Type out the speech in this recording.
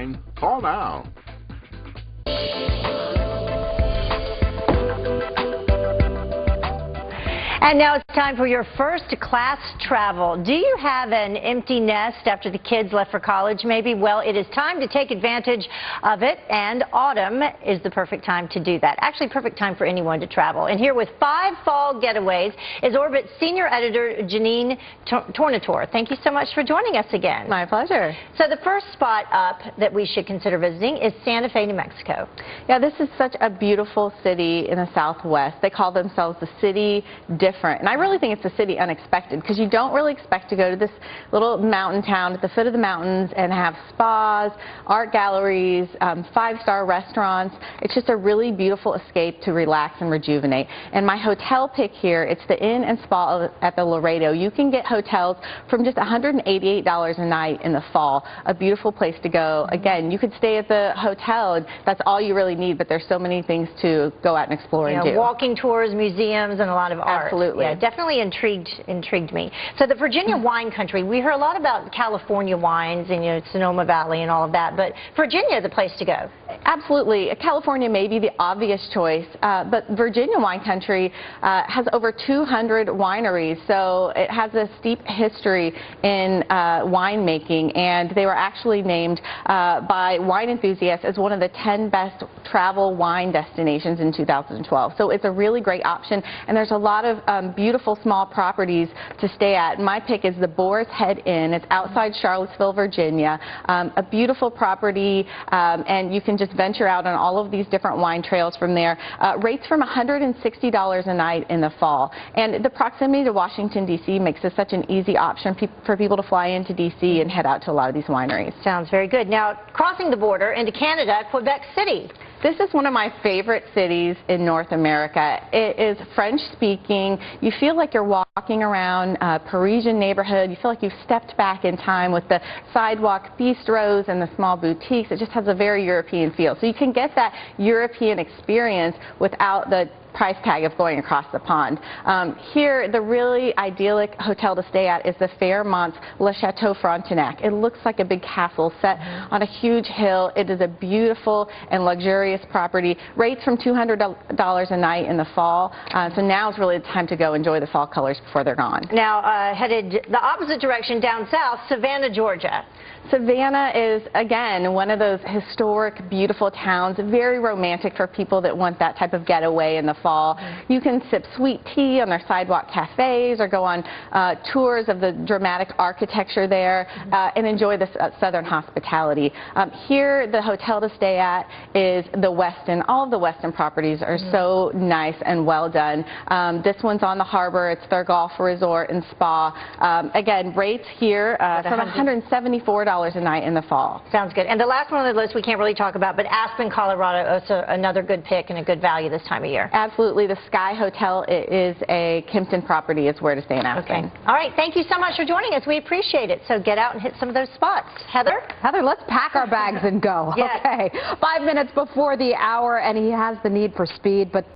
wine? Call now. And now it's time for your first class travel. Do you have an empty nest after the kids left for college maybe? Well, it is time to take advantage of it, and autumn is the perfect time to do that. Actually, perfect time for anyone to travel. And here with 5 fall getaways is Orbitz Senior Editor Jeanenne Tornatore. Thank you so much for joining us again. My pleasure. So the first spot up that we should consider visiting is Santa Fe, New Mexico. Yeah, this is such a beautiful city in the Southwest. They call themselves the city different. And I really think it's a city unexpected, because you don't really expect to go to this little mountain town at the foot of the mountains and have spas, art galleries, 5-star restaurants. It's just a really beautiful escape to relax and rejuvenate. And my hotel pick here, it's the Inn and Spa at the Laredo. You can get hotels from just $188 a night in the fall. A beautiful place to go. Again, you could stay at the hotel, and that's all you really need, but there's so many things to go out and explore and do. Walking tours, museums, and a lot of art. Absolutely. Yeah, definitely intrigued me. So the Virginia wine country, we hear a lot about California wines and Sonoma Valley and all of that, but Virginia is the place to go. Absolutely. California may be the obvious choice, but Virginia wine country has over 200 wineries, so it has a steep history in winemaking, and they were actually named by wine enthusiasts as one of the 10 best travel wine destinations in 2012. So it's a really great option, and there's a lot of beautiful small properties to stay at. My pick is the Boar's Head Inn. It's outside Charlottesville, Virginia. A beautiful property, and you can just venture out on all of these different wine trails from there. Rates from $160 a night in the fall. And the proximity to Washington, D.C. makes this such an easy option for people to fly into D.C. and head out to a lot of these wineries. Sounds very good. Now, crossing the border into Canada, Quebec City. This is one of my favorite cities in North America. It is French-speaking. You feel like you're walking around a Parisian neighborhood. You feel like you've stepped back in time with the sidewalk bistros and the small boutiques. It just has a very European feel. So you can get that European experience without the price tag of going across the pond. Here, the really idyllic hotel to stay at is the Fairmont Le Chateau Frontenac. It looks like a big castle set on a huge hill. It is a beautiful and luxurious property. Rates from $200 a night in the fall. So now is really the time to go enjoy the fall colors before they're gone. Now, headed the opposite direction down south, Savannah, Georgia. Savannah is, again, one of those historic, beautiful towns, very romantic for people that want that type of getaway in the fall. You can sip sweet tea on their sidewalk cafes or go on tours of the dramatic architecture there and enjoy the southern hospitality. Here, the hotel to stay at is the Westin. All of the Westin properties are so nice and well done. This one's on the harbor. It's their golf resort and spa. Again, rates here from $174 a night in the fall. Sounds good. And the last one on the list we can't really talk about, but Aspen, Colorado, also another good pick and a good value this time of year. Absolutely. The Sky Hotel is a Kimpton property. It's where to stay in Aspen. Okay. All right. Thank you so much for joining us. We appreciate it. So get out and hit some of those spots. Heather? Heather, let's pack our bags and go. Yes. Okay. 5 minutes before the hour, and he has the need for speed, but